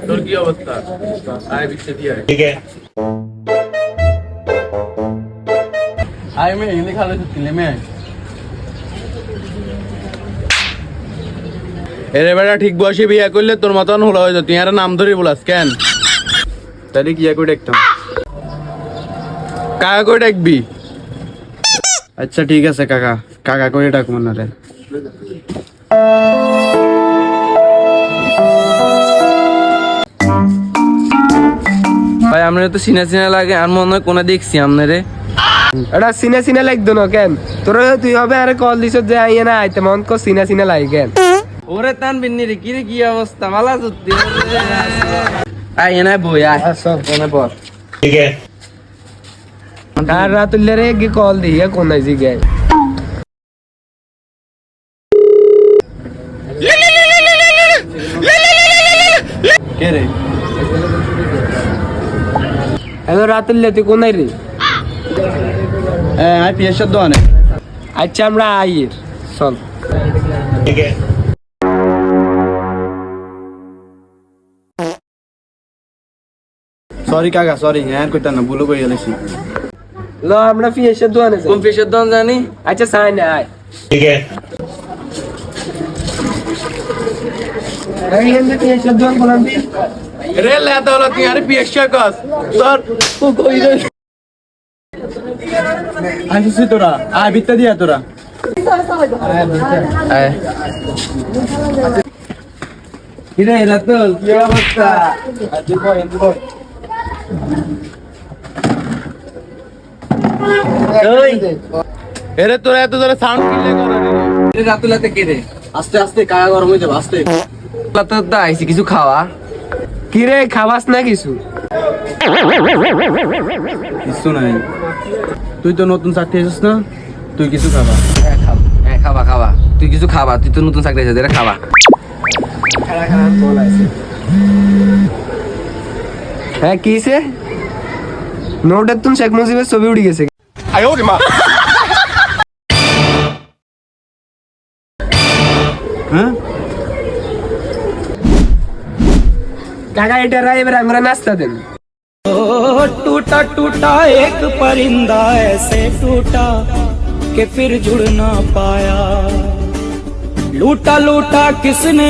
তোর কি অবস্থা? আয় বিচ্ছে দিয়ে ठीक है আয় মে এনে খালে তুলে মে এরে বেটা ঠিক বয়সে বিয়ে করলে তোর মতন হলো হয়তো তুই আর নাম ধরে বলাস কেন? তাহলে কি করে দেখতাম কাকা করে ডাকবি? আচ্ছা ঠিক আছে কাকা, কাকা করে ডাকবো না রে। ভাই আমরা তো সিনা সিনা লাগে আর মনে হয় কোনা দেখছি আপনারে। এটা সিনা সিনা লাগতো না কেন? তোরা তুই হবে আরে কল দিছ যে আইয়া না আইতে মন কো সিনা সিনা লাগে কেন? ওরে তান বিন্নি রে কি রে কি অবস্থা ভালো আছো তুই? আয় এনে বই আয় সব এনে বল ठीक है আর রাতুল্লে রে কি কল দিয়ে কোন আইজি গে কে রে? হ্যালো রাতুল্লে তুই কোন রে? হ্যাঁ আই পিএসের দোকানে। আচ্ছা আমরা আইর চল ठीक है সরি কাকা সরি হ্যাঁ কইতা না ভুল করে গেছি। লো আমরা ফিয়েশের দোকানে যাই। কোন পিএসের দোকান জানি? আচ্ছা সাই না আয় ठीक है এই এন্ড ফিয়েশের দোকান বলাম দি রে লেতা হলো তুই আরে পিএসের কাজ তোর ও কই রে? আসিস তোরা আয় বিত্তা দিয়া তোরা আয় কিরে রাতুল কি অবস্থা? আজকে কই এন্ড কই ওই এরে তোরা এত জোরে সাউন্ড কিলে করে রে রাতুলাতে কে রে? আস্তে আস্তে কায়া গরম হয়ে যাবে আস্তে রাতে তো আইছি কিছু খাওয়া কি রে খাবাস না কিছু? কিছু নাই তুই তো নতুন চাকরি এসেছিস না তুই কিছু খাবা। হ্যাঁ খাবা খাবা তুই কিছু খাবা তুই তো নতুন চাকরি আছে খাবা খাড়া খাড়া কল আছে হ্যাঁ কিসে নোটের তুন শেখ মুজিবের ছবি উড়ে গেছে হ্যাঁ কাকা এটা রাই এবার আমরা নাস্তা দেন टूटा टूटा एक परिंदा ऐसे टूटा कि फिर जुड़ ना पाया लूटा लूटा किसने